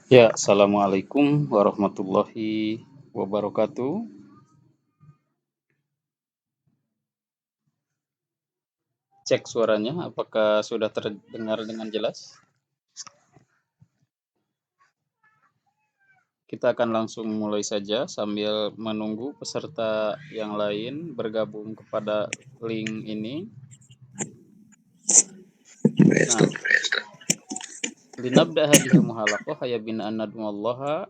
Ya, assalamualaikum warahmatullahi wabarakatuh. Cek suaranya, apakah sudah terdengar dengan jelas? Kita akan langsung mulai saja sambil menunggu peserta yang lain bergabung kepada link ini. Nah, linabda hadhil muhalaqah ya bin an nad'ullaha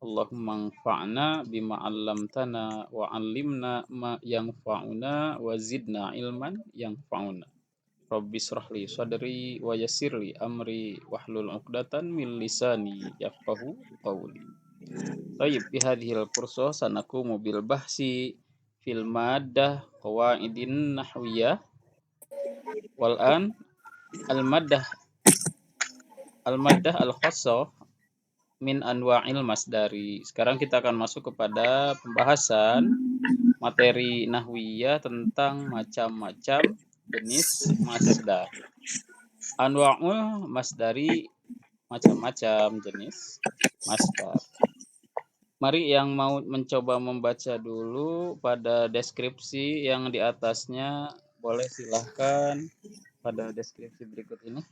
Allahumma anfa'na bima 'allamtana wa 'allimna ma yanfa'una wa zidna ilman yanfa'una. Rabbi shrahli sadri wa yassirli amri wahlul 'uqdatam min lisani yafqahu qawli. Tayyib fi hadhil fursa sanaqumu bil bahsi fil maddah qawaidin nahwiyah wal an al maddah al khassah min anwa'il masdari. Sekarang kita akan masuk kepada pembahasan materi nahwiyah tentang macam-macam jenis masdar. Anwa'ul masdari, macam-macam jenis masdar. Mari yang mau mencoba membaca dulu pada deskripsi yang di atasnya, boleh silahkan pada deskripsi berikut ini.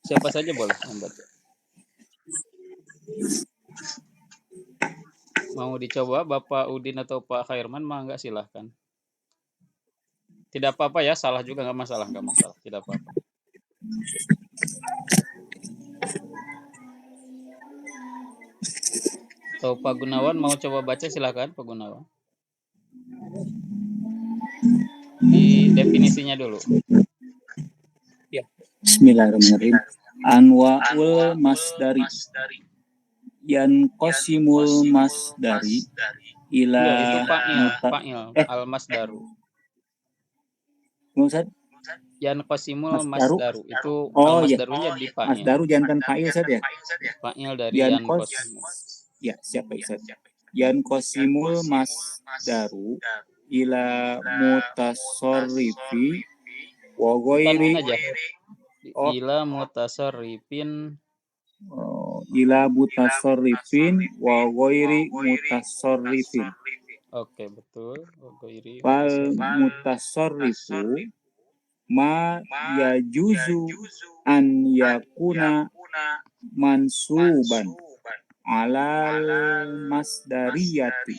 Siapa saja boleh membaca. Mau dicoba Bapak Udin atau Pak Khairman, mangga silahkan. Tidak apa-apa ya, salah juga nggak masalah, tidak apa-apa. Atau Pak Gunawan mau coba baca, silahkan Pak Gunawan. Di definisinya dulu. Ya. Bismillahirrahmanirrahim. Anwa'ul masdari yanqasimul masdari ila Enggak, itu fa'il al-masdaru. Ustaz, Yanqasimul masdaru. masdaru itu Oh ya, al-masdarunya di fa'il. masdaru jangan fa'il Ustaz ya. Fa'il dari yanqasimu. Ya, siapa Ustaz? Yanqasimul masdaru ila mutasarrifi wa Tanwin ghairi aja. Ila mutasarrifin ila mutasarrifin wa ghairi mutasarrifin. Oke, betul. Wal mutasarrifu ma yajuzu an yakuna mansuban alal masdariyati.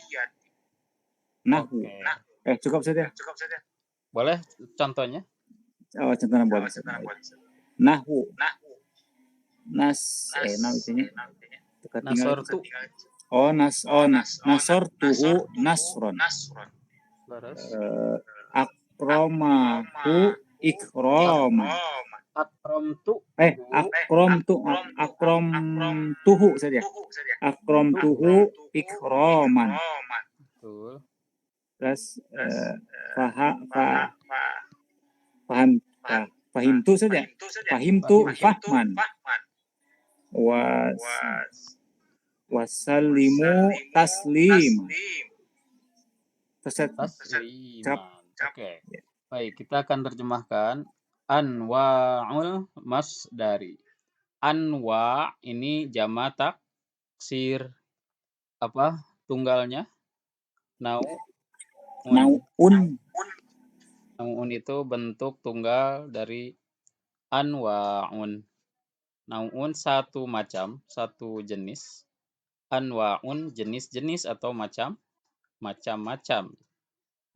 Nahu. Cukup saja. Boleh contohnya? Oh, contohnya boleh. Nahu. Namanya. Nasortu. Nasortuhu nasron. Akramahu ikraman. Akramtuhu saja. Akramtuhu ikraman. Betul. Terus fahimtu saja. Fahimtu fahman. Wasallimu taslim. Tasliman. Oke. Baik, kita akan terjemahkan anwa'ul masdari. Anwa ini jamak taksir, apa tunggalnya? Nau'un. Nau'un itu bentuk tunggal dari anwa'un. Nau'un satu macam, satu jenis. Anwa'un jenis-jenis atau macam-macam.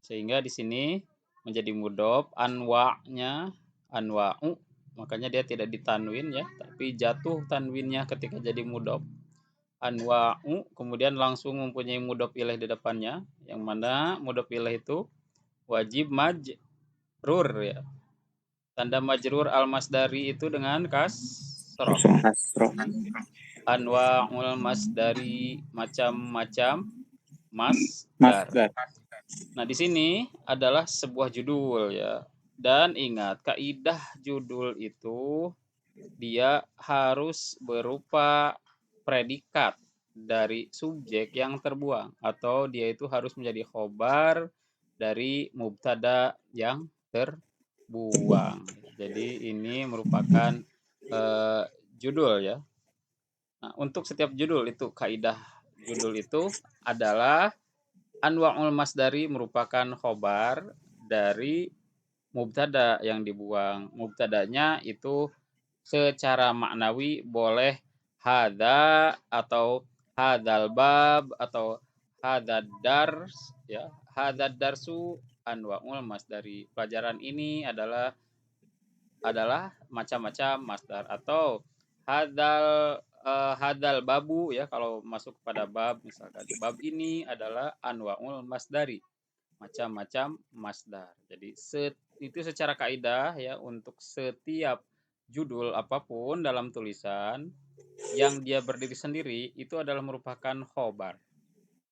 Sehingga di sini menjadi mudhof, anwa'nya anwa'u, makanya dia tidak ditanwin ya, tapi jatuh tanwinnya ketika jadi mudhof. Anwa'u kemudian langsung mempunyai mudhof ilaih di depannya, yang mana mudhof ilaih itu wajib majrur ya. Tanda majrur al-masdari itu dengan kasroh. Anwa'ul masdari, macam-macam masdar. Nah, di sini adalah sebuah judul ya. Dan ingat, kaidah judul itu dia harus berupa predikat dari subjek yang terbuang, atau dia itu harus menjadi khobar dari mubtada yang terbuang. Jadi ini merupakan judul ya. Nah, untuk setiap judul itu kaidah judul itu adalah anwa'ul masdari merupakan khobar dari mubtada yang dibuang. Mubtadanya itu secara maknawi boleh hada atau hadal bab atau hadad dars ya. Hadad darsu anwa'ul masdari. Pelajaran ini adalah macam-macam masdar atau hadal babu ya, kalau masuk pada bab misalkan bab ini adalah anwaul masdari, macam-macam masdar. Jadi itu secara kaidah ya, untuk setiap judul apapun dalam tulisan yang dia berdiri sendiri itu adalah merupakan khobar,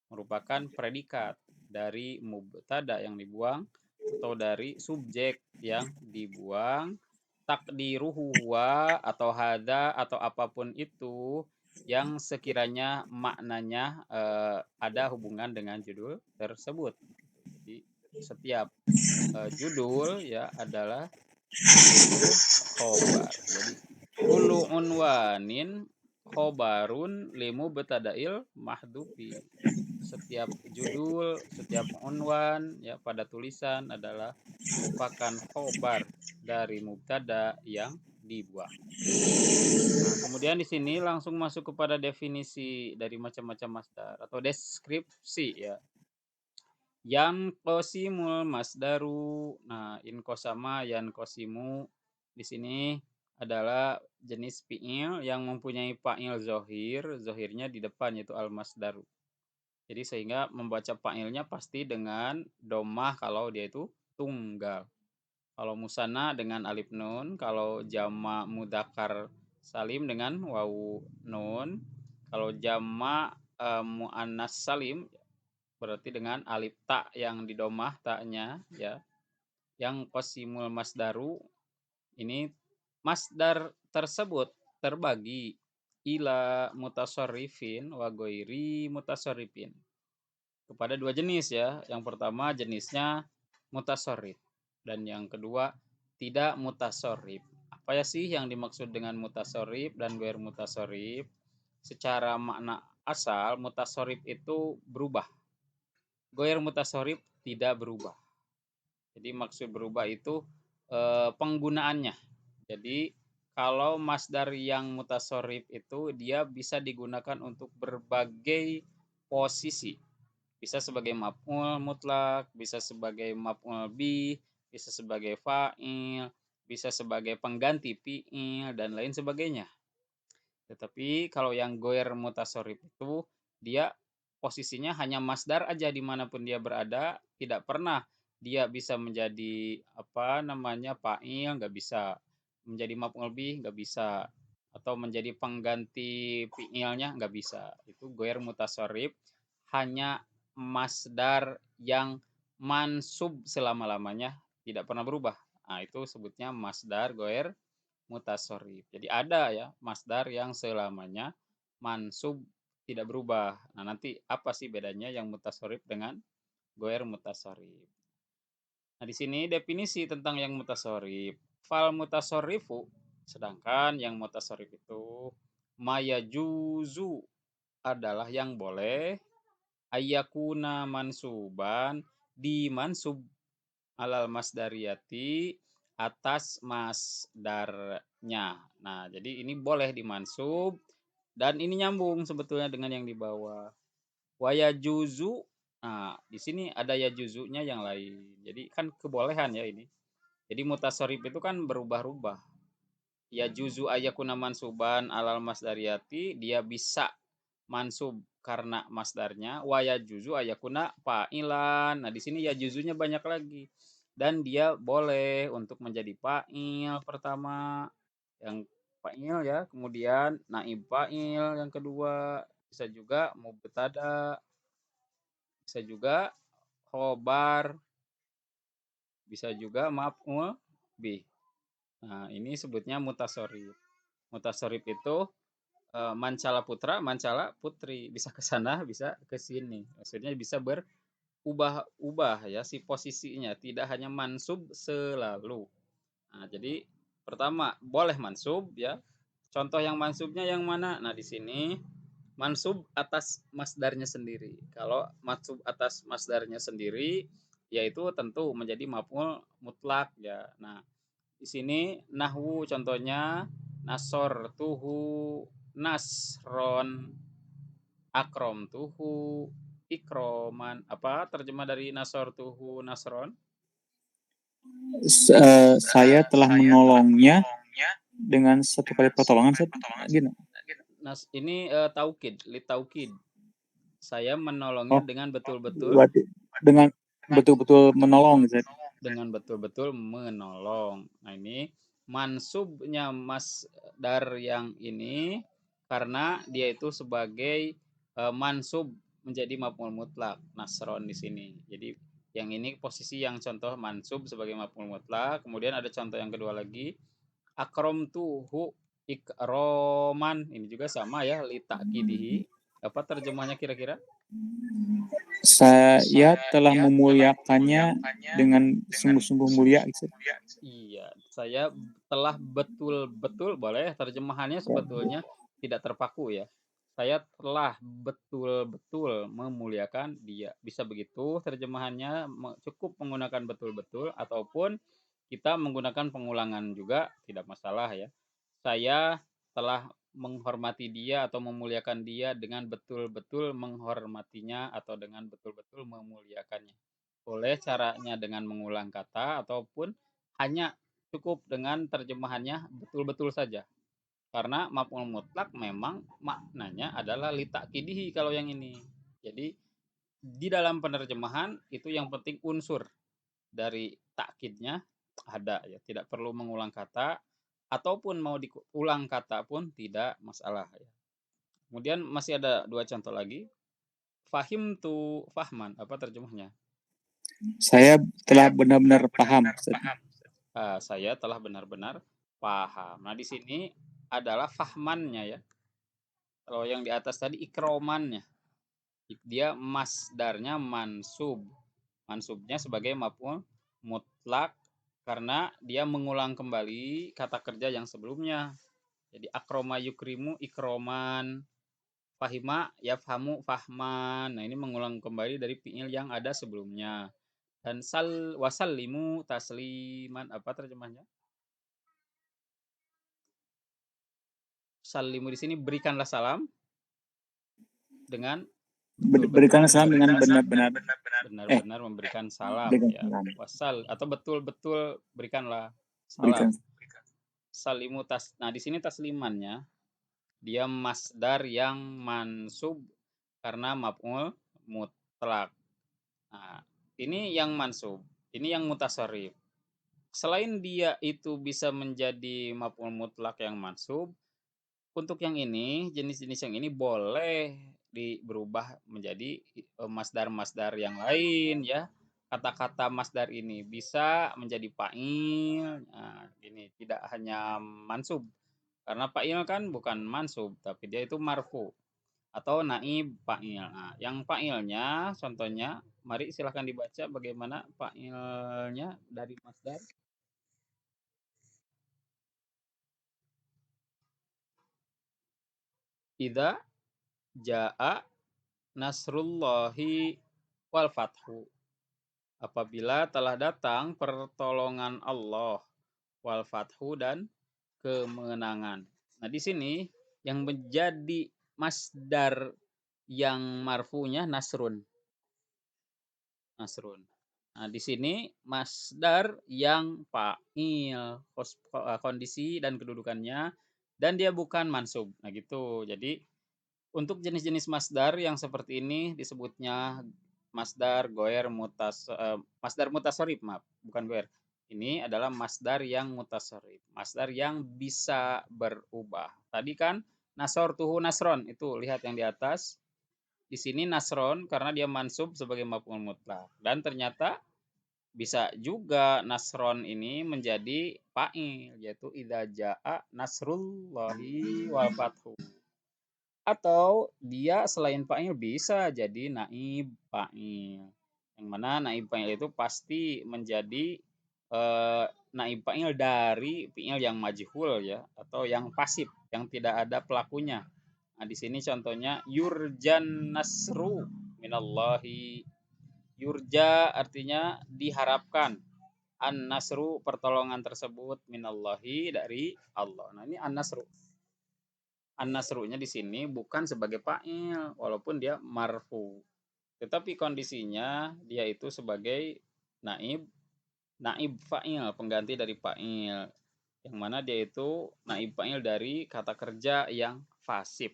merupakan predikat dari mubtada yang dibuang atau dari subjek yang dibuang, takdiruhu huwa atau hada atau apapun itu yang sekiranya maknanya ada hubungan dengan judul tersebut. Jadi setiap judul ya adalah itu khobar. Jadi kullu unwanin khobarun limu betadail mahdufi. Setiap judul, setiap unwan ya pada tulisan adalah merupakan khobar dari mubtada yang dibuang. Nah, kemudian di sini langsung masuk kepada definisi dari macam-macam masdar atau deskripsi ya. Yang kosimul masdaru. Nah, in kosama yan kosimu di sini adalah jenis fi'il yang mempunyai fa'il zohir, zohirnya di depan yaitu al masdaru. Jadi sehingga membaca fa'ilnya pasti dengan domah kalau dia itu tunggal. Kalau musanna dengan alif nun, kalau jama mudzakkar salim dengan wawu nun, kalau jama muannas salim berarti dengan alif ta yang didomah taknya ya. Yang qasimul masdaru ini masdar tersebut terbagi ila mutasarrifin wa ghairi mutasarrifin, kepada dua jenis ya. Yang pertama jenisnya mutasarrif dan yang kedua tidak mutasarrif. Apa ya sih yang dimaksud dengan mutasarrif dan ghair mutasarrif? Secara makna asal mutasarrif itu berubah. Ghair mutasarrif tidak berubah. Jadi maksud berubah itu penggunaannya. Jadi kalau masdar yang mutasarrif itu dia bisa digunakan untuk berbagai posisi. Bisa sebagai maf'ul mutlak, bisa sebagai maf'ul bih, bisa sebagai fa'il, bisa sebagai pengganti fi'il dan lain sebagainya. Tetapi kalau yang ghair mutasarrif itu dia posisinya hanya masdar aja dimanapun dia berada, tidak pernah dia bisa menjadi fa'il, nggak bisa menjadi maf'ul bih, nggak bisa, atau menjadi pengganti fi'ilnya nggak bisa. Itu ghair mutasarrif, hanya masdar yang mansub selama-lamanya tidak pernah berubah. Nah, itu sebutnya masdar ghair mutasarrif. Jadi ada ya masdar yang selamanya mansub tidak berubah. Nah, nanti apa sih bedanya yang mutasarrif dengan ghair mutasarrif? Nah, di sini definisi tentang yang mutasarrif. Fal mutasarrifu, sedangkan yang mutasarrif itu mayajuzu adalah yang boleh, ayyakuna mansuban dimansub alal masdariyati atas masdarnya. Nah, jadi ini boleh dimansub dan ini nyambung sebetulnya dengan yang di bawah. Waya juzu. Nah, di sini ada ya juzunya yang lain. Jadi kan kebolehan ya ini. Jadi mutasarrif itu kan berubah-ubah. Ya juzu ayakuna mansuban alal masdariyati, dia bisa mansub karena masdarnya. Waya juzu ayakuna fa'ilan. Nah, di sini ya juzunya banyak lagi. Dan dia boleh untuk menjadi fa'il pertama, yang fa'il ya, kemudian naib fa'il yang kedua, bisa juga mubtada, bisa juga khobar, bisa juga maf'ul bih. Nah, ini sebutnya mutasarrif. Mutasarrif itu mancala putra, mancala putri, bisa ke sana, bisa ke sini. Maksudnya bisa berubah-ubah ya si posisinya, tidak hanya mansub selalu. Nah, jadi Pertama, boleh mansub ya. Contoh yang mansubnya yang mana? Nah, di sini mansub atas masdarnya sendiri. Kalau mansub atas masdarnya sendiri, yaitu tentu menjadi maf'ul mutlak ya. Nah, di sini nahwu contohnya nasor tuhu nasron akrom tuhu ikroman. Apa terjemah dari nasor tuhu nasron? Saya telah menolongnya dengan satu kali pertolongan. Gini. Ini taukid, li taukid. Saya menolongnya Oh, dengan betul-betul berarti dengan betul-betul menolong, Ustaz. dengan betul-betul menolong. Nah, ini mansubnya masdar yang ini karena dia itu sebagai mansub menjadi maf'ul mutlak nasron di sini. Jadi yang ini posisi yang contoh mansub sebagai maf'ul mutlak. Kemudian ada contoh yang kedua lagi akrom tuhu ikroman. Ini juga sama ya li ta'kidihi. Apa terjemahnya kira-kira? Saya telah memuliakannya dengan sungguh-sungguh mulia, Ustaz. Iya, saya telah betul-betul boleh terjemahannya sebetulnya tidak terpaku ya. Saya telah betul-betul memuliakan dia. Bisa begitu terjemahannya cukup menggunakan betul-betul ataupun kita menggunakan pengulangan juga tidak masalah ya. Saya telah menghormati dia atau memuliakan dia dengan betul-betul menghormatinya atau dengan betul-betul memuliakannya. Boleh caranya dengan mengulang kata ataupun hanya cukup dengan terjemahannya betul-betul saja. Karena maf'ul mutlak memang maknanya adalah litakkidihi kalau yang ini. Jadi di dalam penerjemahan itu yang penting unsur dari takkidnya ada ya, tidak perlu mengulang kata ataupun mau diulang kata pun tidak masalah ya. Kemudian masih ada dua contoh lagi. Fahim tu fahman, apa terjemahnya? Saya telah benar-benar paham, Ustaz. Saya telah benar-benar paham. Nah, di sini adalah fahmannya ya. Kalau yang di atas tadi ikromannya. Dia masdarnya mansub. Mansubnya sebagai maf'ul mutlak karena dia mengulang kembali kata kerja yang sebelumnya. Jadi akroma yukrimu ikroman, fahima yafhamu fahman. Nah, ini mengulang kembali dari fiil yang ada sebelumnya. Dan wasallimu tasliman, apa terjemahnya? Salimu di sini berikanlah salam dengan Berikanlah salam dengan benar-benar memberikan salam berikan ya. salam. Wasal atau betul-betul berikanlah Berikan. salam. Salimu nah di sini taslimannya dia masdar yang mansub karena maf'ul mutlak. Nah, ini yang mansub, ini yang mutasarrif. Selain dia itu bisa menjadi maf'ul mutlak yang mansub, untuk yang ini, jenis-jenis yang ini boleh berubah menjadi masdar-masdar yang lain ya. Kata-kata masdar ini bisa menjadi fa'il. Nah, ini tidak hanya mansub. Karena fa'il kan bukan mansub, tapi dia itu marfu atau naib fa'il. Nah, yang fa'ilnya contohnya, mari silahkan dibaca bagaimana fa'ilnya dari masdar. Idza jaa nasrullahi wal fathu. Apabila telah datang pertolongan Allah wal fathu dan kemenangan. Nah, di sini yang menjadi masdar yang marfunya nasrun. Nasrun. Nah, di sini masdar yang fa'il, kondisi dan kedudukannya dan dia bukan mansub. Nah, gitu. Jadi untuk jenis-jenis masdar yang seperti ini disebutnya masdar goer masdar mutasarrif, maaf, bukan goer. Ini adalah masdar yang mutasarrif, masdar yang bisa berubah. Tadi kan nasor tuhu nasron, itu lihat yang di atas. Di sini nasron karena dia mansub sebagai maf'ul mutlak dan ternyata bisa juga nasron ini menjadi fa'il yaitu idza jaa nasrullahi wal fathu. Atau dia selain fa'il bisa jadi naib fa'il. Yang mana naib fa'il itu pasti menjadi naib fa'il dari fi'il yang majhul ya atau yang pasif yang tidak ada pelakunya. Nah, di sini contohnya yurjan nasru minallahi. Yurja artinya diharapkan. An-nasru pertolongan tersebut minallahi dari Allah. Nah, ini an-nasru. An-nasrunya di sini bukan sebagai fa'il walaupun dia marfu. Tetapi kondisinya dia itu sebagai naib naib fa'il, pengganti dari fa'il. Yang mana dia itu naib fa'il dari kata kerja yang fasif.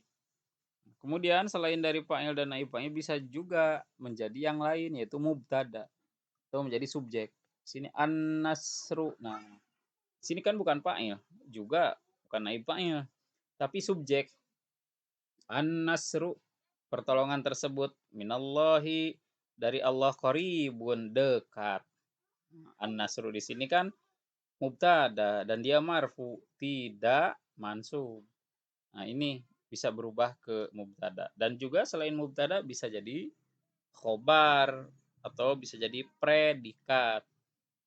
Kemudian selain dari fa'il dan naib fa'il bisa juga menjadi yang lain yaitu mubtada atau menjadi subjek. Sini an-nasru. Nah, sini kan bukan fa'il, juga bukan naib fa'il, tapi subjek. An-nasru pertolongan tersebut minallahi dari Allah qaribun dekat. An-nasru di sini kan mubtada dan dia marfu, tidak mansub. Nah, ini bisa berubah ke mubtada dan juga selain mubtada bisa jadi khobar atau bisa jadi predikat.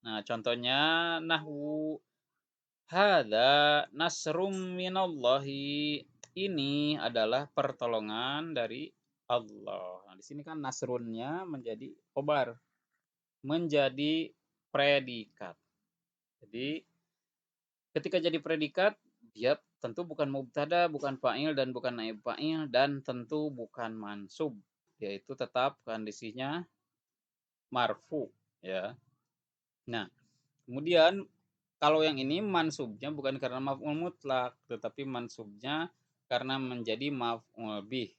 Nah, contohnya nahwu hadza nasrum minallahi. Ini adalah pertolongan dari Allah. Nah, di sini kan nasrunnya menjadi khobar, menjadi predikat. Jadi ketika jadi predikat, dia tentu bukan mubtada, bukan fa'il dan bukan naib fa'il dan tentu bukan mansub. Yaitu tetap kondisinya marfu ya. Nah, kemudian kalau yang ini mansubnya bukan karena maf'ul mutlak, tetapi mansubnya karena menjadi maf'ul bih.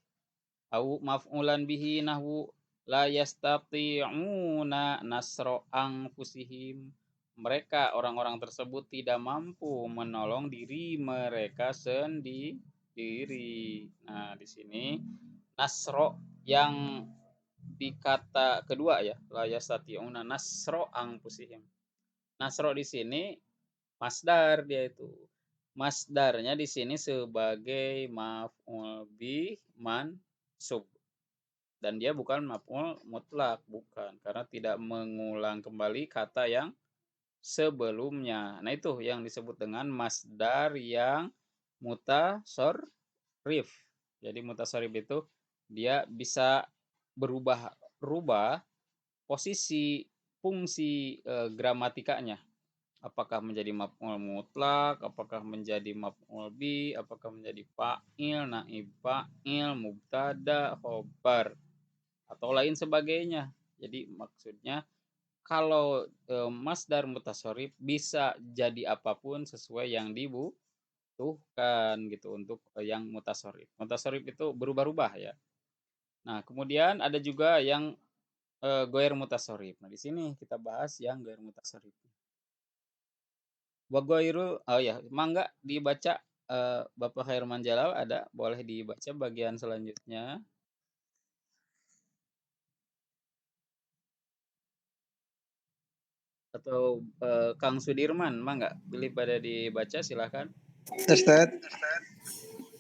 Au maf'ulan bihi nahwu la yastati'una nasra anfusihim. Mereka orang-orang tersebut tidak mampu menolong diri mereka sendiri. Nah, di sini nasro yang di kata kedua ya, la yastati'una nasra anfusihim. Nasro di sini masdar dia itu. Masdarnya di sini sebagai maf'ul bih mansub dan dia bukan maf'ul mutlak, bukan, karena tidak mengulang kembali kata yang sebelumnya. Nah, itu yang disebut dengan masdar yang mutasarrif. Jadi mutasarrif itu dia bisa berubah posisi fungsi gramatikanya. Apakah menjadi maf'ul mutlak, apakah menjadi maf'ul bi, apakah menjadi fa'il, naib fa'il, mubtada, khobar atau lain sebagainya. Jadi maksudnya kalau masdar mutasharif bisa jadi apapun sesuai yang dibutuhkan gitu untuk yang mutasharif. Mutasharif itu berubah-ubah ya. Nah, kemudian ada juga yang goer mutasharif. Nah, di sini kita bahas yang goer mutasharif. Wa goiru, oh ya, mangga dibaca Bapak Khairman Jalal ada, boleh dibaca bagian selanjutnya. Atau Kang Sudirman, mangga pilih pada dibaca silakan. Ustaz,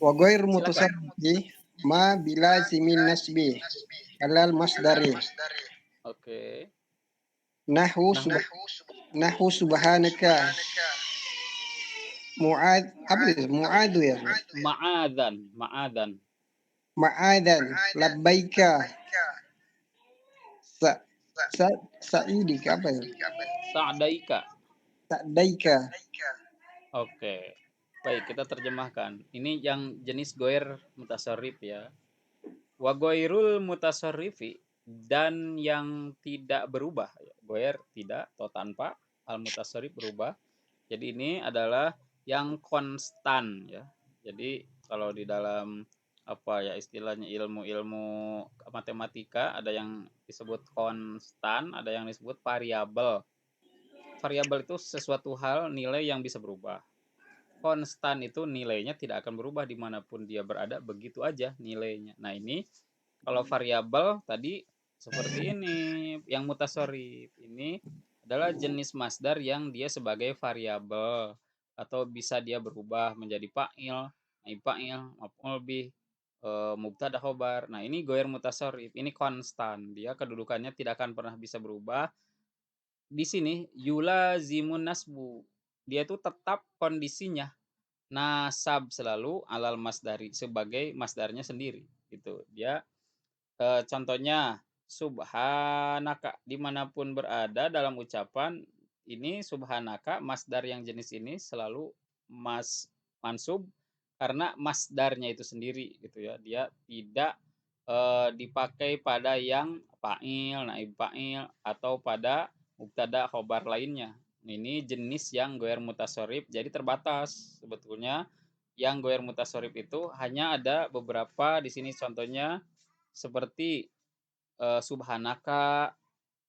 wa ghair Silakan. mutasarrifi ma bila zimin nasbi alal masdari Oke. nahwu Nah, subh nahwu subhanaka muad apa itu muadu ya ma'adan, ma'adan. ma'adan labbaika sa sa sa'idika apa ya Sa'daika. sa'daika Oke. Baik, kita terjemahkan. Ini yang jenis goer mutasarrif ya. Wa goirul mutasarrifi dan yang tidak berubah. Goer tidak atau tanpa, al mutasarrif berubah. Jadi ini adalah yang konstan ya. Jadi kalau di dalam apa ya istilahnya ilmu-ilmu matematika ada yang disebut konstan, ada yang disebut variabel. Variabel itu sesuatu hal nilai yang bisa berubah. Konstan itu nilainya tidak akan berubah dimanapun dia berada, begitu aja nilainya. Nah, ini kalau variabel tadi seperti ini, yang mutasharif ini adalah jenis masdar yang dia sebagai variabel atau bisa dia berubah menjadi fa'il, naib fa'il, maf'ul bih, mubtada khobar. Nah, ini goer mutasharif, ini konstan. Dia kedudukannya tidak akan pernah bisa berubah di sini yulazimun nasbu. Dia itu tetap kondisinya nasab selalu alal masdari sebagai masdarnya sendiri gitu. Dia contohnya subhanaka, dimanapun berada dalam ucapan ini subhanaka, masdar yang jenis ini selalu mansub karena masdarnya itu sendiri gitu ya. Dia tidak dipakai pada yang fa'il, naib fa'il atau pada mubtada khobar lainnya. Ini jenis yang goer mutasorif, jadi terbatas sebetulnya. Yang goer mutasorif itu hanya ada beberapa di sini, contohnya seperti subhanaka,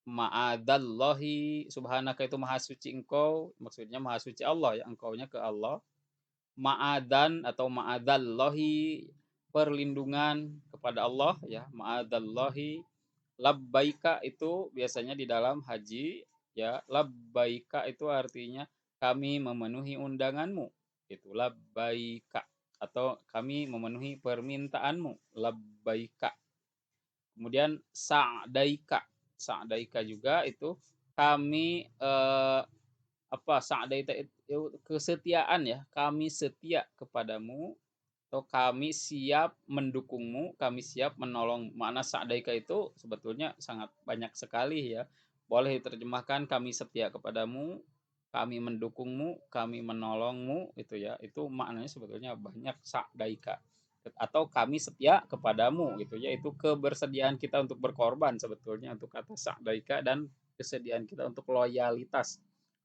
ma'adallahi. Subhanaka itu maha suci engkau, maksudnya maha suci Allah ya, engkaunya ke Allah. Ma'adan atau ma'adallahi, perlindungan kepada Allah ya, ma'adallahi. Labbaika itu biasanya di dalam haji ya, labbaika itu artinya kami memenuhi undanganmu, itu labbaika, atau kami memenuhi permintaanmu, labbaika. Kemudian sa'daika, sa'daika juga itu kami sa'daika itu kesetiaan ya, kami setia kepadamu atau kami siap mendukungmu, kami siap menolong. Makna sa'daika itu sebetulnya sangat banyak sekali ya. Boleh diterjemahkan kami setia kepadamu, kami mendukungmu, kami menolongmu, itu ya. Itu maknanya sebetulnya banyak, sa'daika. Atau kami setia kepadamu gitu ya. Itu kebersediaan kita untuk berkorban sebetulnya untuk kata sa'daika, dan kesediaan kita untuk loyalitas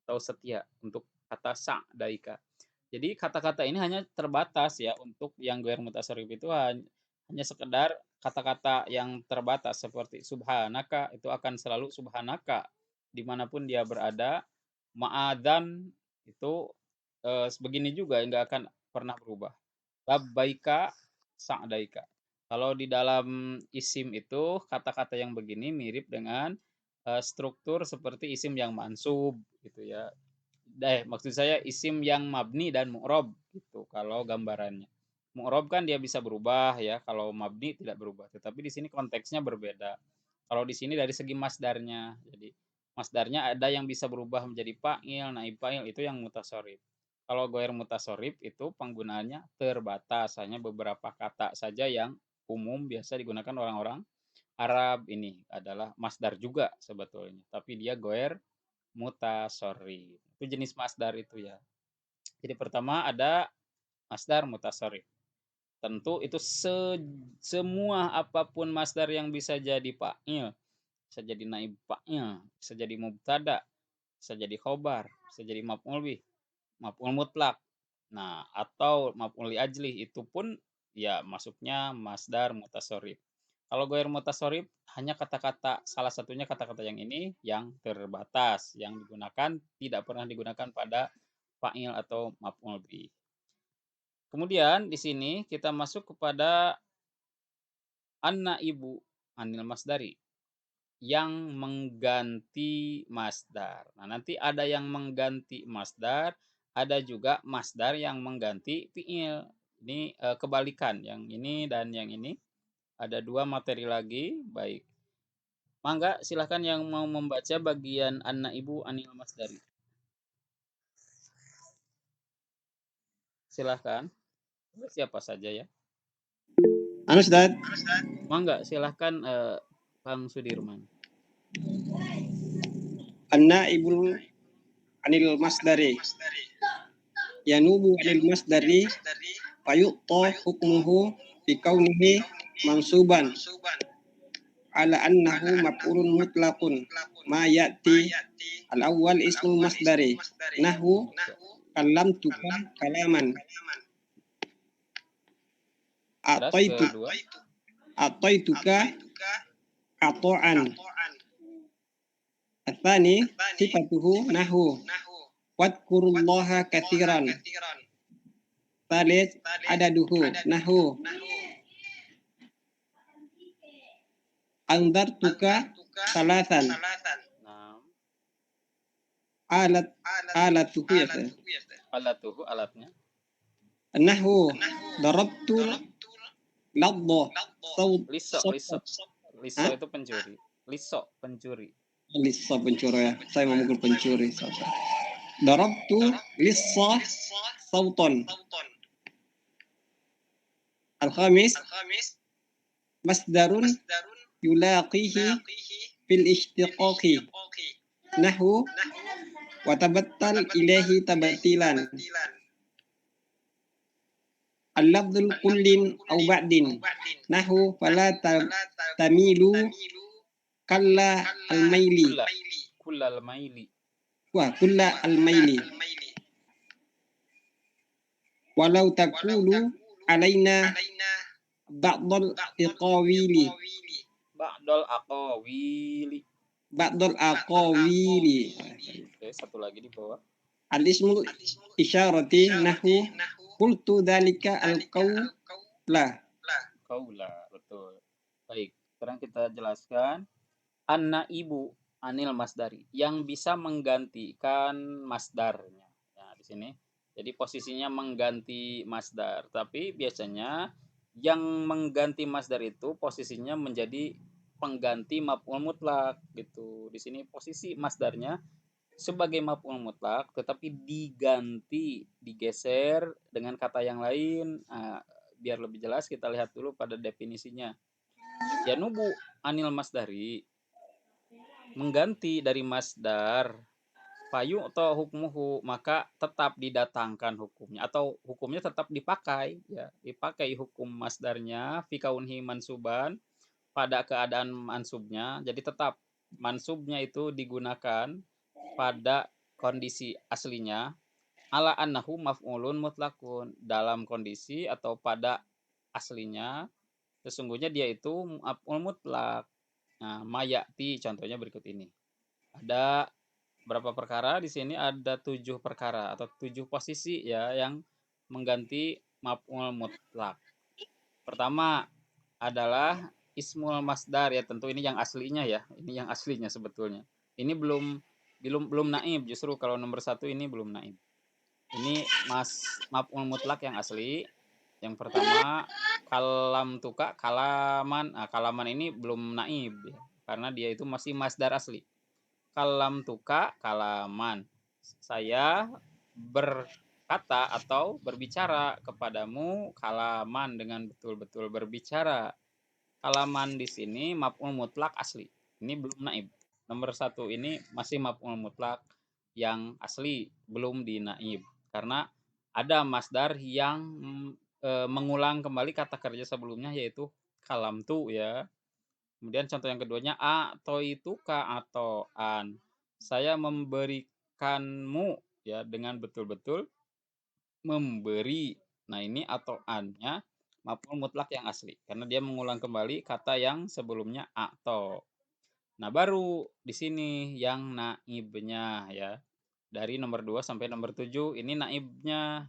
atau setia untuk kata sa'daika. Jadi kata-kata ini hanya terbatas ya, untuk yang goer mutasarrif itu hanya sekedar kata-kata yang terbatas seperti subhanaka, itu akan selalu subhanaka dimanapun dia berada. Ma'adan itu begini juga, nggak akan pernah berubah. Labbaika, sa'daika. Kalau di dalam isim itu kata-kata yang begini mirip dengan struktur seperti isim yang mansub gitu ya. Maksud saya isim yang mabni dan mu'rob gitu kalau gambarannya. Mu'rob kan dia bisa berubah ya, kalau mabni tidak berubah. Tetapi di sini konteksnya berbeda. Kalau di sini dari segi masdarnya. Jadi masdarnya ada yang bisa berubah menjadi fa'il, naib fa'il, itu yang mutasorif. Kalau goer mutasorif itu penggunaannya terbatas, hanya beberapa kata saja yang umum biasa digunakan orang-orang Arab. Ini adalah masdar juga sebetulnya, tapi dia goer mutasorif. Itu jenis masdar itu ya. Jadi pertama ada masdar mutasorif. Tentu itu semua apapun masdar yang bisa jadi fa'il, bisa jadi naib fa'il, bisa jadi mubtada, bisa jadi khobar, bisa jadi maf'ul bih, maf'ul mutlak. Nah, atau maf'ul li ajli, itu pun ya masuknya masdar mutasorif. Kalau goer mutasorif hanya kata-kata, salah satunya kata-kata yang ini yang terbatas, yang digunakan tidak pernah digunakan pada fa'il atau maf'ul bih. Kemudian di sini kita masuk kepada an-naibu anil masdari, yang mengganti masdar. Nah, nanti ada yang mengganti masdar, ada juga masdar yang mengganti fi'il. Ini kebalikan, yang ini dan yang ini. Ada dua materi lagi, baik. Mangga silahkan yang mau membaca bagian an-naibu anil masdari. Silahkan. Siapa saja ya. Ustaz. Mangga silahkan Bang Sudirman. An-naibul anil masdari. Yanubu anil masdari fayu'ta hukmuhu bikaunihi mansuban ala annahu maf'ulun mutlaqun ma ya'ti al-awwal ismul masdari nahwu kallamtuka kalaman a'taituka qata'an. Atsani sifatuhu nahwu wadkurullaha katsiran. Tsalits adaduhu nahwu andartuka salasan. Alatuhu ya Ustaz. Alatuhu, alatnya. Nahwu darabtu laddo Liso itu pencuri. Liso pencuri. Lissa pencuri ya. Saya memukul pencuri. Darabtu lissa sauton. Al-khamis masdarun yulaqihi fil ishtiqaqi. Nahu wa tabattal ilahi tabatilan. Al-lafdul kullin au ba'din. Nahu fala tamilu kalla al-maili. Kullal maili. Wah, kulla al-maili. Walau takulu alaina ba'dal iqawili. Ba'dal aqawili. Ba'dal aqawili. Oke, satu lagi di bawah. Al-ismul isyarati nahu qultu dzalika al-qawla. Qaula, betul. Baik, sekarang kita jelaskan an-naibu anil masdari yang bisa menggantikan masdarnya. Ya, di sini. Jadi posisinya mengganti masdar, tapi biasanya yang mengganti masdar itu posisinya menjadi pengganti maf'ul mutlak gitu. Di sini posisi masdarnya sebagai maf'ul mutlak tetapi digeser dengan kata yang lain. Nah, biar lebih jelas kita lihat dulu pada definisinya. Yanubu anil masdari mengganti dari masdar payu atau hukmuhu maka tetap didatangkan hukumnya atau hukumnya tetap dipakai ya, dipakai hukum masdarnya fi kaunhi mansuban pada keadaan mansubnya. Jadi tetap mansubnya itu digunakan pada kondisi aslinya ala annahu maf'ulun mutlakun, dalam kondisi atau pada aslinya sesungguhnya dia itu maf'ul mutlak. Nah, mayati contohnya berikut ini. Ada berapa perkara di sini? Ada 7 perkara atau 7 posisi ya yang mengganti maf'ul mutlak. Pertama adalah ismul masdar ya, tentu ini yang aslinya ya. Ini yang aslinya sebetulnya. Ini belum naib, justru kalau nomor 1 ini belum naib. Ini maf'ul mutlak yang asli. Yang pertama kalam tuka kalaman. Nah, kalaman ini belum naib ya, karena dia itu masih masdar asli. Kalam tuka kalaman. Saya berkata atau berbicara kepadamu kalaman, dengan betul-betul berbicara. Kalaman di sini maf'ul mutlak asli. Ini belum naib. Nomor 1 ini masih maf'ul mutlak yang asli, belum dinaib. Karena ada masdar yang mengulang kembali kata kerja sebelumnya yaitu kalam tu ya. Kemudian contoh yang keduanya atau itu ka atau an. Saya memberikanmu ya, dengan betul-betul memberi. Nah, ini atau an-nya maf'ul mutlak yang asli karena dia mengulang kembali kata yang sebelumnya atau. Nah, baru di sini yang naibnya ya. Dari nomor 2 sampai nomor 7 ini naibnya.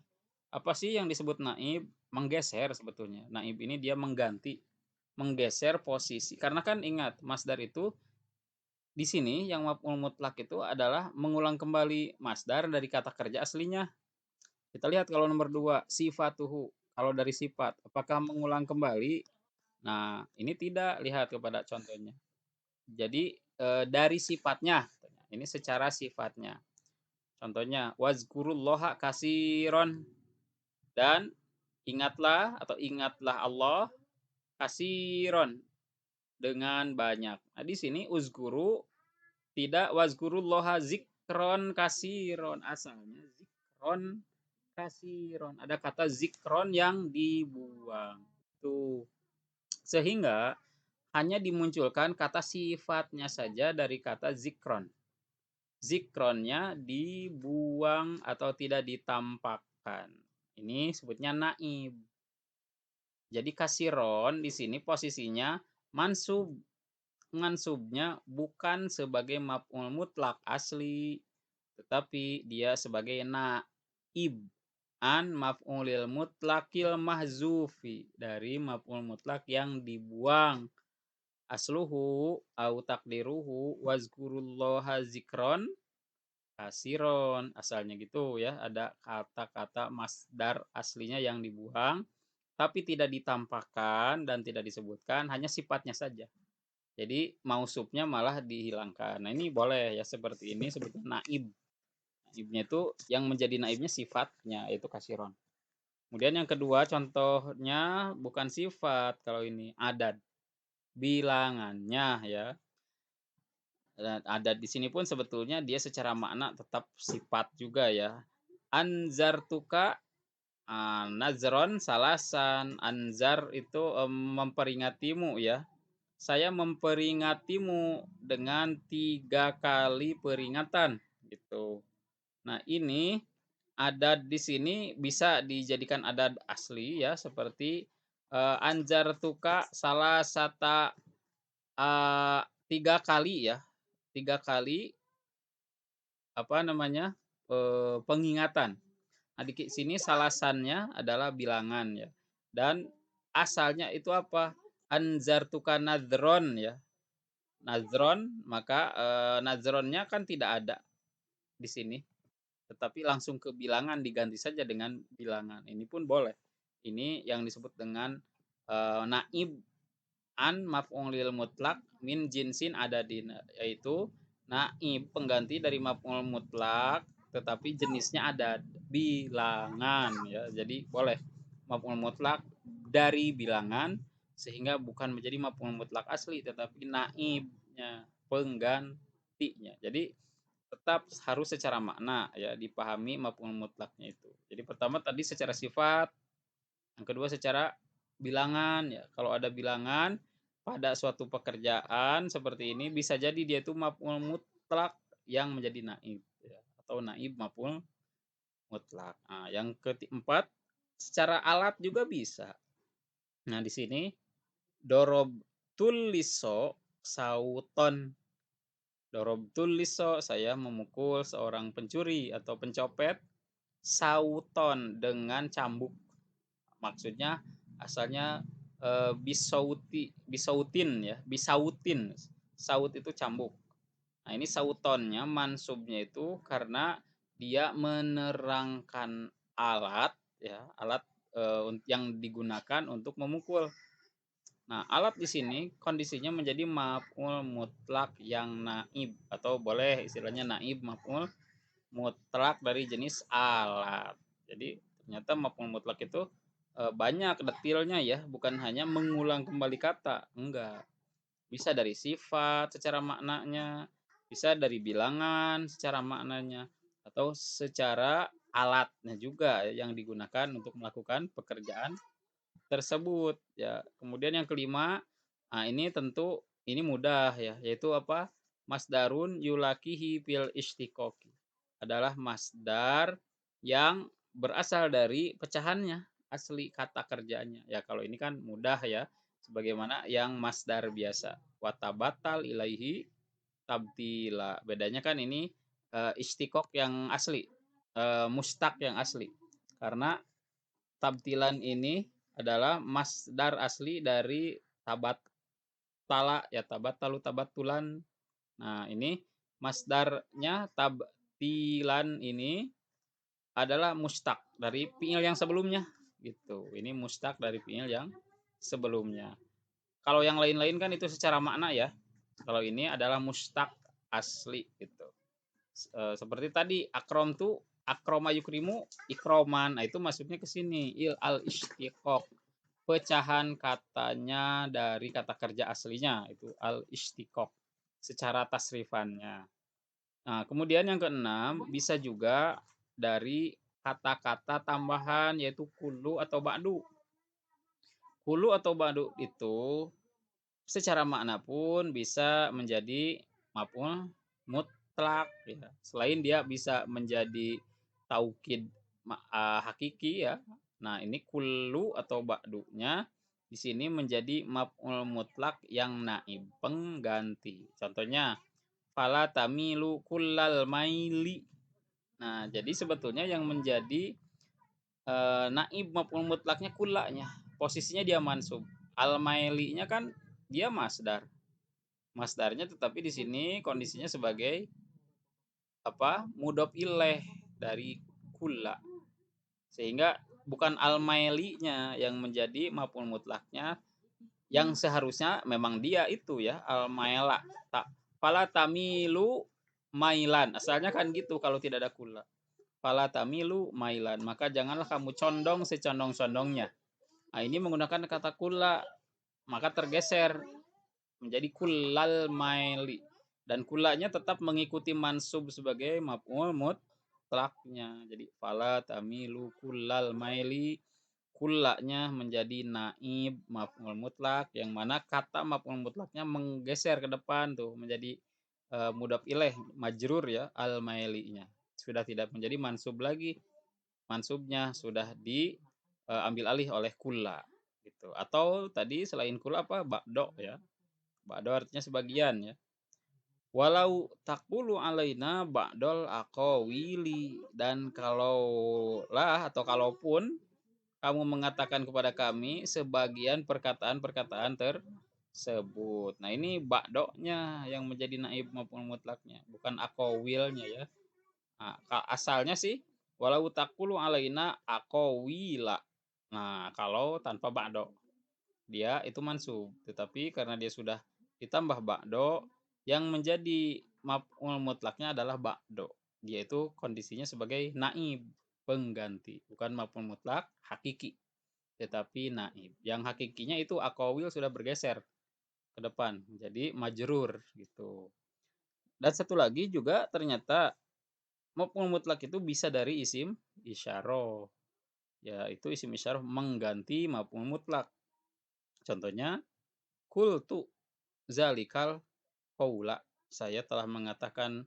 Apa sih yang disebut naib? Menggeser sebetulnya. Naib ini dia mengganti, menggeser posisi. Karena kan ingat, masdar itu di sini yang maf'ul mutlak itu adalah mengulang kembali masdar dari kata kerja aslinya. Kita lihat kalau nomor 2, sifatuhu. Kalau dari sifat, apakah mengulang kembali? Nah, ini tidak, lihat kepada contohnya. Jadi dari sifatnya, ini secara sifatnya. Contohnya, wazkurullaha kasiron, dan ingatlah atau ingatlah Allah kasiron, dengan banyak. Nah, di sini uzkuru tidak wazkurullaha zikron kasiron, asalnya zikron kasiron. Ada kata zikron yang dibuang. Tuh. Sehingga hanya dimunculkan kata sifatnya saja dari kata zikron. Zikronnya dibuang atau tidak ditampakkan. Ini sebutnya naib. Jadi kasiron di sini posisinya mansub. Mansubnya bukan sebagai maf'ul mutlak asli, tetapi dia sebagai naib an maf'ulil mutlakil mahzufi, dari maf'ul mutlak yang dibuang. Asluhu au takdiruhu wazkurullaha zikron kasiron, asalnya gitu ya, ada kata-kata masdar aslinya yang dibuang tapi tidak ditampakkan dan tidak disebutkan, hanya sifatnya saja. Jadi mausubnya malah dihilangkan. Nah, ini boleh ya seperti ini sebetulnya naib. Naibnya itu yang menjadi naibnya sifatnya yaitu kasiron. Kemudian yang kedua contohnya bukan sifat kalau ini adad. Bilangannya ya. Dan adat di sini pun sebetulnya dia secara makna tetap sifat juga ya. Anzartuka nazron salasan. Anzar itu memperingatimu ya. Saya memperingatimu dengan 3 kali peringatan gitu. Nah, ini adat di sini bisa dijadikan adat asli ya seperti anzartuka salasata 3 kali ya. 3 kali apa namanya? Pengingatan. Nah, di sini salasannya adalah bilangan ya. Dan asalnya itu apa? Anzartuka nadron ya. Nadron, maka nadronnya kan tidak ada di sini, tetapi langsung ke bilangan diganti saja dengan bilangan. Ini pun boleh. Ini yang disebut dengan naib an maf'ul lil mutlak min jinsin adadin, yaitu naib pengganti dari maf'ul mutlak tetapi jenisnya ada bilangan ya. Jadi boleh maf'ul mutlak dari bilangan sehingga bukan menjadi maf'ul mutlak asli tetapi naibnya, penggantinya. Jadi tetap harus secara makna ya dipahami maf'ul mutlaknya itu. Jadi pertama tadi secara sifat, yang kedua secara bilangan ya. Kalau ada bilangan pada suatu pekerjaan seperti ini bisa jadi dia itu maf'ul mutlak yang menjadi naib ya, atau naib maf'ul mutlak. Nah, yang keempat secara alat juga bisa. Nah, di sini dorobtul liso sauton. Dorobtul liso, saya memukul seorang pencuri atau pencopet sauton dengan cambuk. Maksudnya asalnya bisautin ya, bisautin. Saut itu cambuk. Nah, ini sautonnya mansubnya itu karena dia menerangkan alat ya, alat yang digunakan untuk memukul. Nah, alat di sini kondisinya menjadi maf'ul mutlak yang naib atau boleh istilahnya naib maf'ul mutlak dari jenis alat. Jadi ternyata maf'ul mutlak itu banyak detailnya ya, bukan hanya mengulang kembali kata, enggak. Bisa dari sifat secara maknanya, bisa dari bilangan secara maknanya, atau secara alatnya juga yang digunakan untuk melakukan pekerjaan tersebut ya. Kemudian yang kelima, nah ini tentu ini mudah ya, yaitu apa? Masdarun yulakihi fil istiqoqi. Adalah masdar yang berasal dari pecahannya, asli kata kerjanya. Ya kalau ini kan mudah ya, sebagaimana yang masdar biasa. Watabatal ilaihi tabtila. Bedanya kan ini istiqoq yang asli, mustaq yang asli. Karena tabtilan ini adalah masdar asli dari tabat tala ya, tabat talu tabat tulan. Nah, ini masdarnya tabtilan ini adalah mustaq dari fiil yang sebelumnya gitu. Ini mustaq dari fiil yang sebelumnya. Kalau yang lain-lain kan itu secara makna ya. Kalau ini adalah mustaq asli gitu. Seperti tadi akrom tuh akroma yukrimu ikroman. Nah, itu masuknya ke sini il al istiqoq, pecahan katanya dari kata kerja aslinya itu al istiqoq secara tasrifannya. Nah, kemudian yang keenam bisa juga dari kata-kata tambahan yaitu kulu atau ba'du. Kulu atau ba'du itu secara makna pun bisa menjadi maf'ul mutlak ya. Selain dia bisa menjadi taukid hakiki ya. Nah, ini kullu atau ba'dunya di sini menjadi maf'ul mutlak yang naib, pengganti. Contohnya fala tamilu kullal maili. Nah, jadi sebetulnya yang menjadi naib maf'ul mutlaknya kullanya. Posisinya dia mansub. Al mailinya kan dia masdar. Masdarnya tetapi di sini kondisinya sebagai apa? Mudhof ilaih dari kulla. Sehingga bukan al mailinya yang menjadi maf'ul mutlaknya yang seharusnya memang dia itu ya al-maila. Fala tamilu mailan. Asalnya kan gitu kalau tidak ada kulla. Fala tamilu mailan. Maka janganlah kamu condong secondong-condongnya. Nah, ini menggunakan kata kulla, maka tergeser menjadi kullal maili. Dan kullanya tetap mengikuti mansub sebagai maf'ul mutlaknya. Jadi fala tamilu kullal maili, kullanya menjadi naib maf'ul mutlak, yang mana kata maf'ul mutlaknya menggeser ke depan tuh menjadi mudhaf ilaih majrur ya al mailinya. Sudah tidak menjadi mansub lagi. Mansubnya sudah diambil alih oleh kulla gitu. Atau tadi selain kulla apa? Ba'do ya. Ba'do artinya sebagian ya. Walau takulu alaina ba'dol aqawili, dan kalaulah atau kalaupun kamu mengatakan kepada kami sebagian perkataan-perkataan tersebut. Nah, ini ba'donya yang menjadi naib maupun mutlaknya, bukan aqawilnya ya. Nah, asalnya sih walau takulu alaina aqawila. Nah, kalau tanpa ba'do dia itu mansub, tetapi karena dia sudah ditambah ba'do, yang menjadi maf'ul mutlaknya adalah ba'do. Dia itu kondisinya sebagai naib, pengganti, bukan maf'ul mutlak hakiki, tetapi naib. Yang hakikinya itu aqawil sudah bergeser ke depan menjadi majrur gitu. Dan satu lagi juga ternyata maf'ul mutlak itu bisa dari isim isyarah. Ya, itu isim isyarah mengganti maf'ul mutlak. Contohnya kultu zalikal qaula, saya telah mengatakan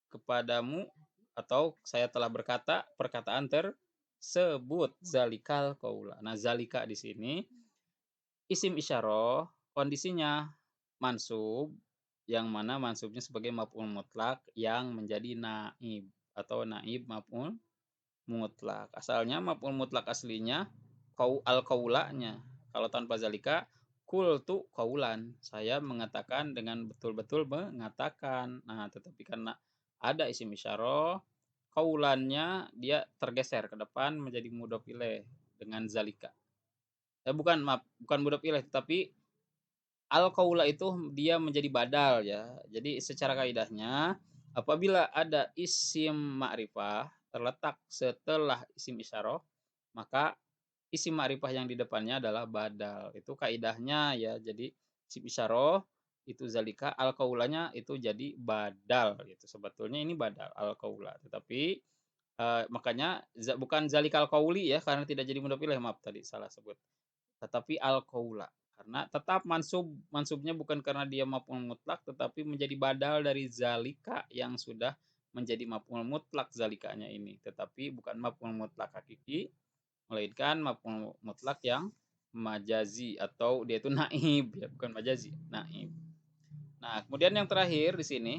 kepadamu, atau saya telah berkata perkataan tersebut, zalikal qaula. Nah, zalika di sini isim isyarah, kondisinya mansub, yang mana mansubnya sebagai maf'ul mutlak yang menjadi naib atau naib maf'ul mutlak. Asalnya maf'ul mutlak aslinya al qaulanya. Kalau tanpa zalika qultu qaulan, saya mengatakan dengan betul-betul mengatakan. Nah, tetapi karena ada isim isyarah, qaulannya dia tergeser ke depan menjadi mudhof ilaih dengan zalika. Bukan mudhof ilaih, tapi al qaula itu dia menjadi badal ya. Jadi secara kaidahnya apabila ada isim ma'rifah terletak setelah isim isyarah, maka isim ma'rifah yang di depannya adalah badal. Itu kaidahnya ya. Jadi isim isyarah itu zalika, al qaulanya itu jadi badal gitu. Sebetulnya ini badal al qaula, tetapi makanya bukan zalikal qauli ya, karena tidak jadi mudhof ilaih, maaf tadi salah sebut. Tetapi al qaula karena tetap mansubnya bukan karena dia maf'ul mutlak, tetapi menjadi badal dari zalika yang sudah menjadi maf'ul mutlak zalikanya ini, tetapi bukan maf'ul mutlak hakiki, melainkan maf'ul mutlak yang majazi, atau dia itu naib ya, bukan majazi, naib. Nah, kemudian yang terakhir di sini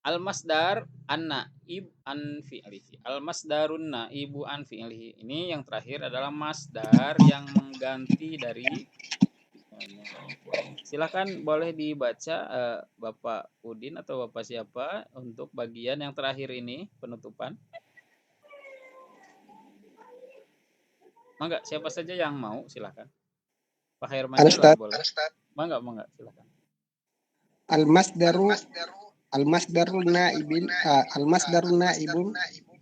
al-masdar an-naib an fi'lihi. Al-masdarun naibu an fi'lihi. Ini yang terakhir adalah masdar yang mengganti dari. Silakan boleh dibaca Bapak Udin atau Bapak siapa untuk bagian yang terakhir ini, penutupan. Mangga, siapa saja yang mau silakan. Pak Hermansyah boleh. Mangga silakan. Al-masdarun naibun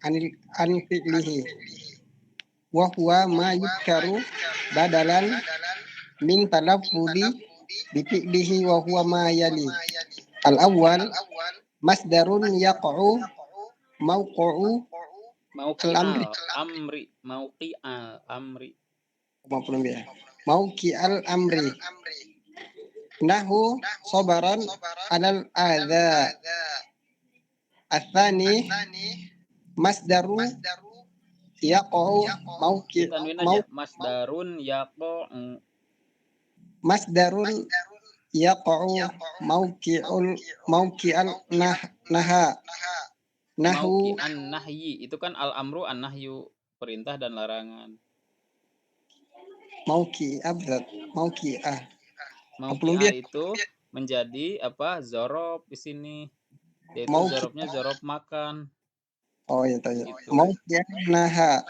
an fi'lihi wa huwa ma yudkaru badalan min talaffudi bi fi'lihi wa huwa ma yali. Al-awwal masdarun yaqa'u mauqi'u amri. Mauqi'al amri nahu sabaran alal adha. Atsani masdaru yaqa'u masdarun yaqa'u mauqi'al naha nahu an-nahyi, itu kan al-amru an-nahyu, perintah dan larangan. Mauqi'ah itu menjadi apa? Zorob di sini. Yaitu zorobnya zorob makan. Oh ya tanya. Mauqi'an naha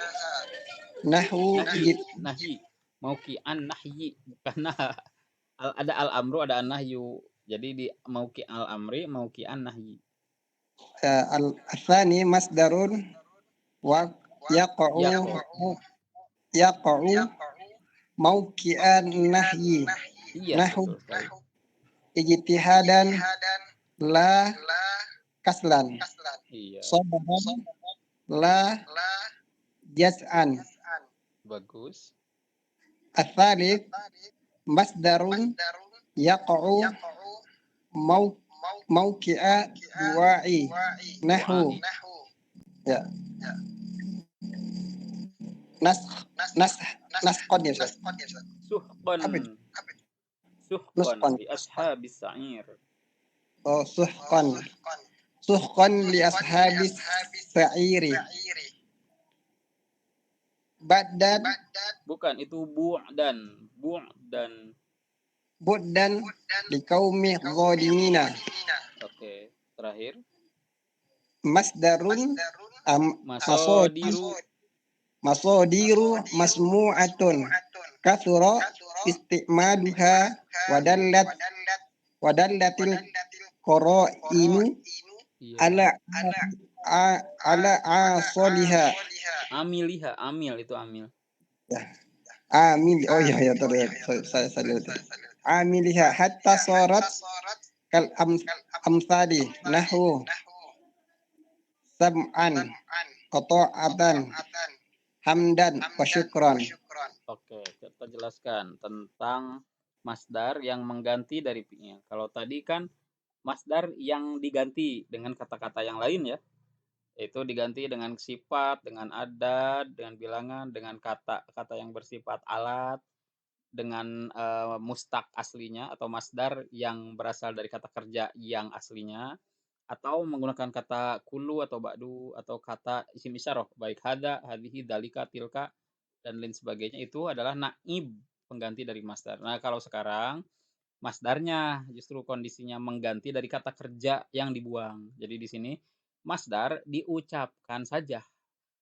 nahu nahi. Mauqi'an nahyi, bukan ada al-amru, ada an-nahyu. Jadi di mauqi' al-amri, mauqi'an nahyi. Al-thani masdarun wa yaqa'u yaqa'u mauqi'an nahyi. Iya, Nahu betul sekali. ijtihadan la kaslan. Iya, Sabran la jaz'an. bagus. Al-thalith masdarun yaqa'u mauqi'a duwa'i. Nahu Du'ai. ya nas nas nasqan ya Ustaz. Suhqan. Apa itu? Suhqan Nusqan. li ashabis sa'ir. Oh, suhqan. Suhqan li ashabis sa'iri. Ba'dan Bukan, itu bu'dan. Bu'dan. buddan li qaumi zalimina. Oke, terakhir. Masdarun Masodiru. masadiru masmu'atun kathura isti'maluha wadallatil qara'inu Iya. ala asaliha. Amiliha, amil itu amil. Ya. Amil, oh ya tadi saya lihat. Amiliha hatta sorat kal amsali nahu sam'an qata'atan hamdan wa syukran. Oke, kita jelaskan tentang masdar yang mengganti dari fi'il. Kalau tadi kan masdar yang diganti dengan kata-kata yang lain ya. Itu diganti dengan sifat, dengan adat, dengan bilangan, dengan kata-kata yang bersifat alat, dengan mustaq aslinya atau masdar yang berasal dari kata kerja yang aslinya, atau menggunakan kata kulu atau ba'du atau kata isim isyarah baik hada, hadhihi, dalika, tilka dan lain sebagainya itu adalah naib pengganti dari masdar. Nah, kalau sekarang masdarnya justru kondisinya mengganti dari kata kerja yang dibuang. Jadi di sini masdar diucapkan saja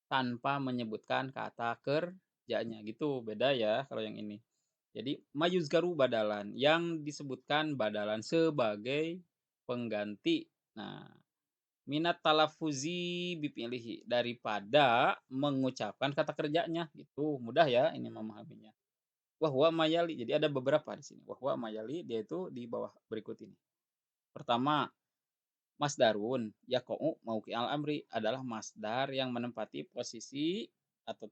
tanpa menyebutkan kata kerjanya gitu. Beda ya kalau yang ini. Jadi mayuzgaru badalan yang disebutkan badalan sebagai pengganti. Nah, minat talafuzi bipilihi daripada mengucapkan kata kerjanya gitu. Mudah ya ini memahaminya. Wahwa mayali. Jadi ada beberapa di sini. Wahwa mayali dia itu di bawah berikut ini. Pertama, masdarun yaqa'u mauqi'al amri adalah masdar yang menempati posisi atau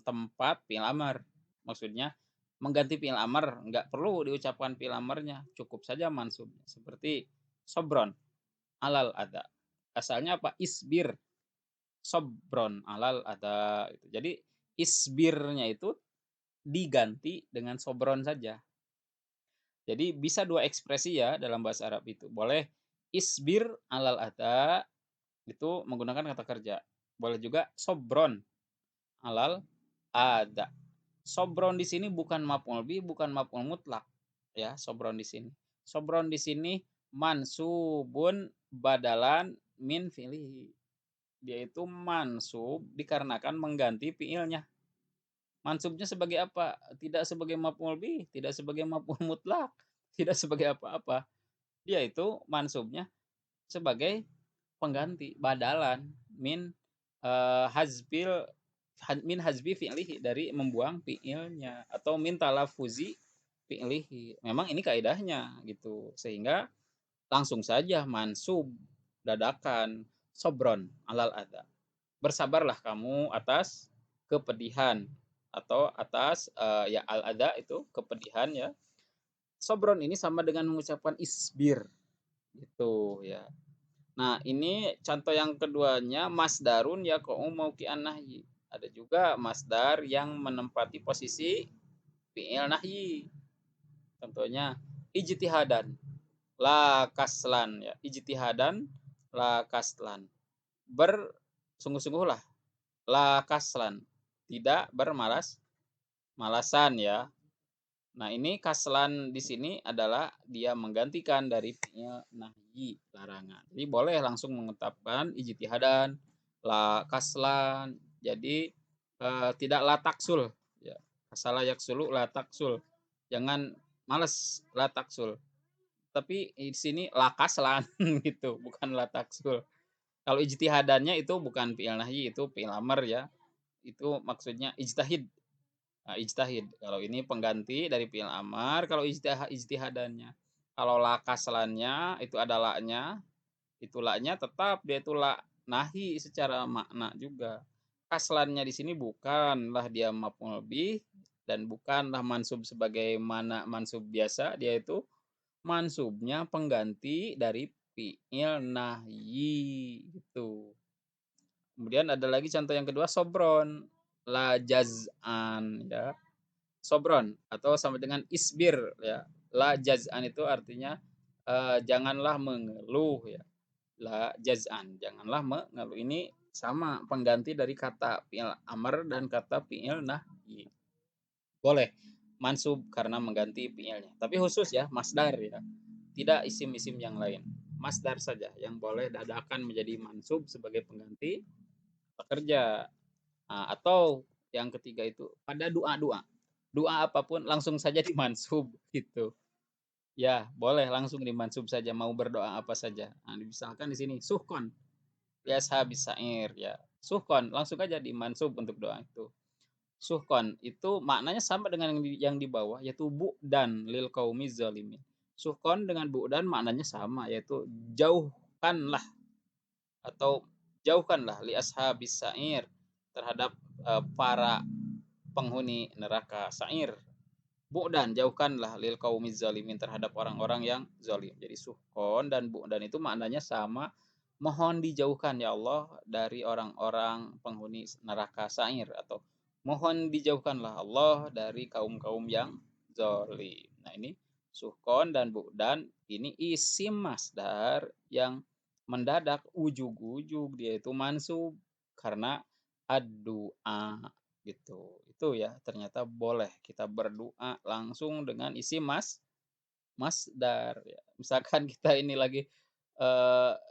tempat fi'il amar. Maksudnya mengganti fi'il amar, enggak perlu diucapkan fi'il amarnya, cukup saja mansubnya. Seperti sobron alal ada. Asalnya apa? Isbir. Sobron alal ada. Jadi isbirnya itu diganti dengan sobron saja. Jadi bisa dua ekspresi ya dalam bahasa Arab itu. Boleh isbir alal ada itu menggunakan kata kerja. Boleh juga sobron alal ada. Sobron di sini bukan maf'ul bih, bukan maf'ul mutlak ya, sobron di sini. Sobron di sini mansubun badalan min fi'lihi. Dia itu mansub dikarenakan mengganti fi'ilnya. Mansubnya sebagai apa? Tidak sebagai maf'ul bih, tidak sebagai maf'ul mutlak, tidak sebagai apa-apa. Dia itu mansubnya sebagai pengganti, badalan min hazbil min hazbi fi'lihi dari membuang fi'ilnya atau min talafuzi fi'lihi. Memang ini kaidahnya gitu. Sehingga langsung saja mansub dadakan sobron alal ada. Bersabarlah kamu atas kepedihan atau atas ya al ada itu kepedihan ya. Sobron ini sama dengan mengucapkan isbir gitu ya. Nah, ini contoh yang keduanya masdarun yaqa'u mauqi'an nahyi. Ada juga masdar yang menempati posisi fi'il nahyi. Contohnya ijtihadan la kaslan ya. Ijtihadan la kaslan. Bersungguh-sungguhlah la kaslan. Tidak malasan ya. Nah, ini kaslan di sini adalah dia menggantikan dari fi'il nahyi, larangan. Jadi boleh langsung mengetapkan ijtihadan, la kaslan. Jadi tidak la taksul ya. Kasala yaksulu la taksul. Jangan males la taksul. Tapi di sini la kaslan gitu, bukan la taksul. Kalau ijtihadannya itu bukan fi'il nahyi, itu fi'il amr ya. Itu maksudnya ijtahid. Nah, ijtahid. Kalau ini pengganti dari fi'il amr, kalau ijtihadannya. Kalau la kaslannya itu ada la-nya, itu la-nya tetap dia itu la nahi secara makna juga. Kaslannya di sini bukanlah dia maf'ul bih dan bukanlah mansub sebagaimana mansub biasa, dia itu mansubnya pengganti dari fi'il nahyi gitu. Kemudian ada lagi contoh yang kedua sobron, la jaz'an ya. Sobron atau sama dengan isbir ya. La jaz'an itu artinya janganlah mengeluh ya. La jaz'an, janganlah mengeluh. Ini sama pengganti dari kata fi'il amr dan kata fi'il nahyi. Boleh mansub karena mengganti fi'ilnya. Tapi khusus ya, masdar ya. Tidak isim-isim yang lain. Masdar saja yang boleh dadakan menjadi mansub sebagai pengganti pekerja. Nah, atau yang ketiga itu pada doa-doa. Doa apapun langsung saja dimansub gitu. Ya, boleh langsung dimansub saja mau berdoa apa saja. Nah, misalkan di sini suhkon biasa bisa ya. Suhkon langsung aja dimansub untuk doa itu. Suhkon itu maknanya sama dengan yang di bawah yaitu bu'dan lil qaumi zalimin. Suhkon dengan bu'dan maknanya sama yaitu jauhkanlah atau jauhkanlah li ashabis sa'ir terhadap para penghuni neraka sa'ir. Bu'dan jauhkanlah lil qaumiz zalimin terhadap orang-orang yang zalim. Jadi suhkon dan bu'dan itu maknanya sama. Mohon dijauhkan ya Allah dari orang-orang penghuni neraka sa'ir atau mohon dijauhkanlah Allah dari kaum-kaum yang zalim. Nah, ini suhkon dan bu'dan ini isim masdar yang mendadak ujug-ujug dia itu mansub karena ad-du'a gitu. Itu ya ternyata boleh kita berdoa langsung dengan isi masdar ya. Misalkan kita ini lagi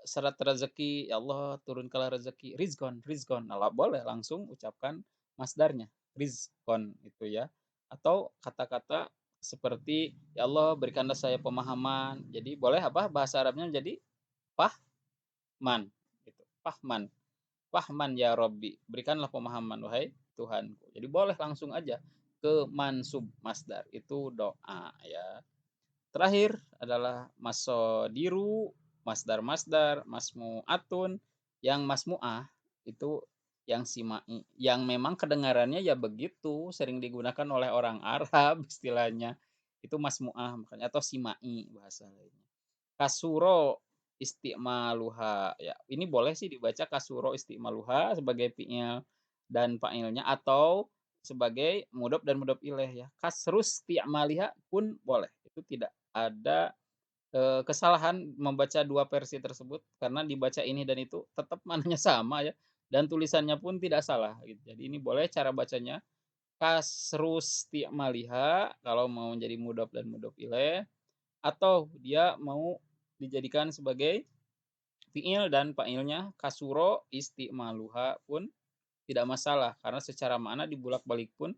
syarat rezeki, ya Allah turunkanlah rezeki, rizkon, rizkon. Nah, boleh langsung ucapkan masdarnya, rizkon itu ya. Atau kata-kata seperti ya Allah berikanlah saya pemahaman. Jadi boleh apa bahasa Arabnya jadi fahman gitu. Fahman. Fahman ya Robbi, berikanlah pemahaman wahai Tuhanku. Jadi boleh langsung aja ke mansub masdar itu doa ya. Terakhir adalah masodiru, masdar-masdar, masmu'atun. Yang masmu'ah itu yang simai, yang memang kedengarannya ya begitu, sering digunakan oleh orang Arab istilahnya. Itu masmu'ah makanya atau simai bahasa lainnya. Kasuro istimaluha ya. Ini boleh sih dibaca kasuro istimaluha sebagai fi'il dan fa'ilnya atau sebagai mudhof dan mudhof ilaih ya. Kasrus ti'maliha pun boleh. Itu tidak ada kesalahan membaca dua versi tersebut karena dibaca ini dan itu tetap maknanya sama ya dan tulisannya pun tidak salah gitu. Jadi ini boleh cara bacanya kasrus ti'maliha kalau mau menjadi mudhof dan mudhof ilaih atau dia mau dijadikan sebagai fi'il dan fa'ilnya kasuro istimaluha pun tidak masalah karena secara makna dibulak-balik pun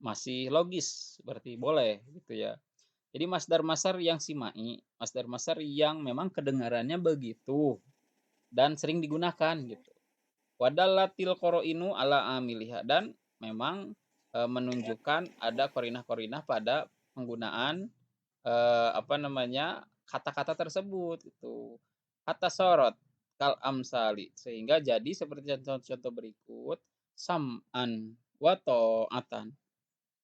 masih logis berarti boleh gitu ya. Jadi masdar-masdar yang simai, masdar-masdar yang memang kedengarannya begitu dan sering digunakan gitu. Wadallatil qoro'inu ala amiliha dan memang menunjukkan ada korinah-korinah pada penggunaan apa namanya kata-kata tersebut itu kata sorot kal amsali sehingga jadi seperti contoh-contoh berikut sam'an wa ta'atan.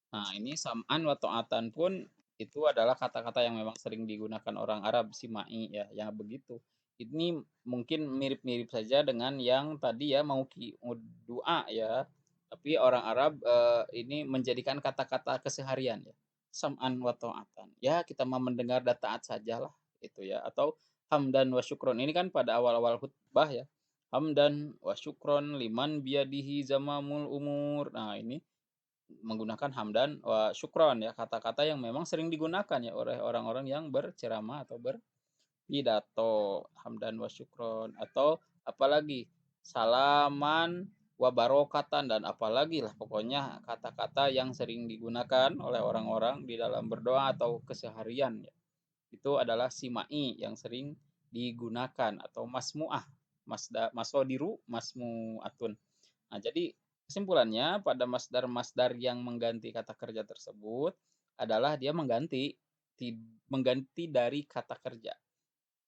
Nah, ini sam'an wa ta'atan pun itu adalah kata-kata yang memang sering digunakan orang Arab simai ya, yang begitu. Ini mungkin mirip-mirip saja dengan yang tadi ya mau doa ya. Tapi orang Arab ini menjadikan kata-kata keseharian ya. Sam'an wa ta'atan. Ya, kita mau mendengar dan taat sajalah itu ya. Atau hamdan wa syukron. Ini kan pada awal-awal khutbah ya. Hamdan wa syukron liman biadihi zamamul umur. Nah, ini menggunakan hamdan wa syukron ya, kata-kata yang memang sering digunakan ya oleh orang-orang yang berceramah atau berpidato, hamdan wa syukron atau apalagi salaman wa barokatan, dan apalagi lah pokoknya kata-kata yang sering digunakan oleh orang-orang di dalam berdoa atau keseharian ya. Itu adalah simai yang sering digunakan atau masmuah, masodiru masmuatun. Nah, jadi kesimpulannya pada masdar-masdar yang mengganti kata kerja tersebut adalah dia mengganti dari kata kerja.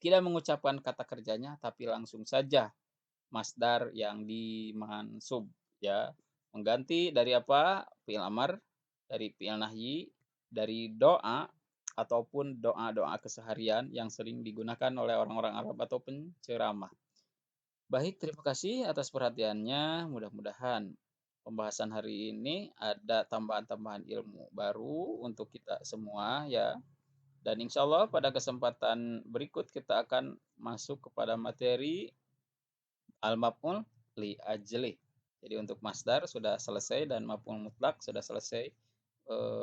Tidak mengucapkan kata kerjanya tapi langsung saja masdar yang dimansub ya. Mengganti dari apa? Fi'il amar, dari fi'il nahyi, dari doa ataupun doa-doa keseharian yang sering digunakan oleh orang-orang Arab atau penceramah. Baik, terima kasih atas perhatiannya. Mudah-mudahan pembahasan hari ini ada tambahan-tambahan ilmu baru untuk kita semua ya. Dan insya Allah pada kesempatan berikut kita akan masuk kepada materi al-maf'ul li ajli. Jadi untuk masdar sudah selesai dan maf'ul mutlak sudah selesai.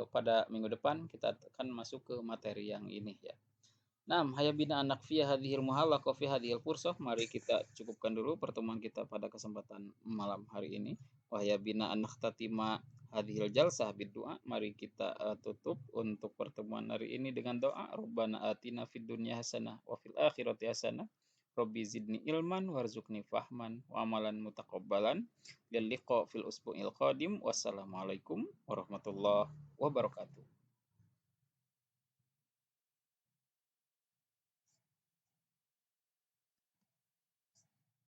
Pada minggu depan kita akan masuk ke materi yang ini ya. Nah, haya bina anak fiya hadhil muhallaqah fi hadhil fursah. Mari kita cukupkan dulu pertemuan kita pada kesempatan malam hari ini. Wahya bina anak tatima hadhil jalsah biddu'a. Mari kita tutup untuk pertemuan hari ini dengan doa. Rabbana atina fid dunya hasanah wa fil akhirati hasanah. Rabbi zidni ilman warzuqni fahman wa amalan mutaqabbalan. Lil liqa fil usbu'il qadim. Wassalamualaikum warahmatullahi wabarakatuh.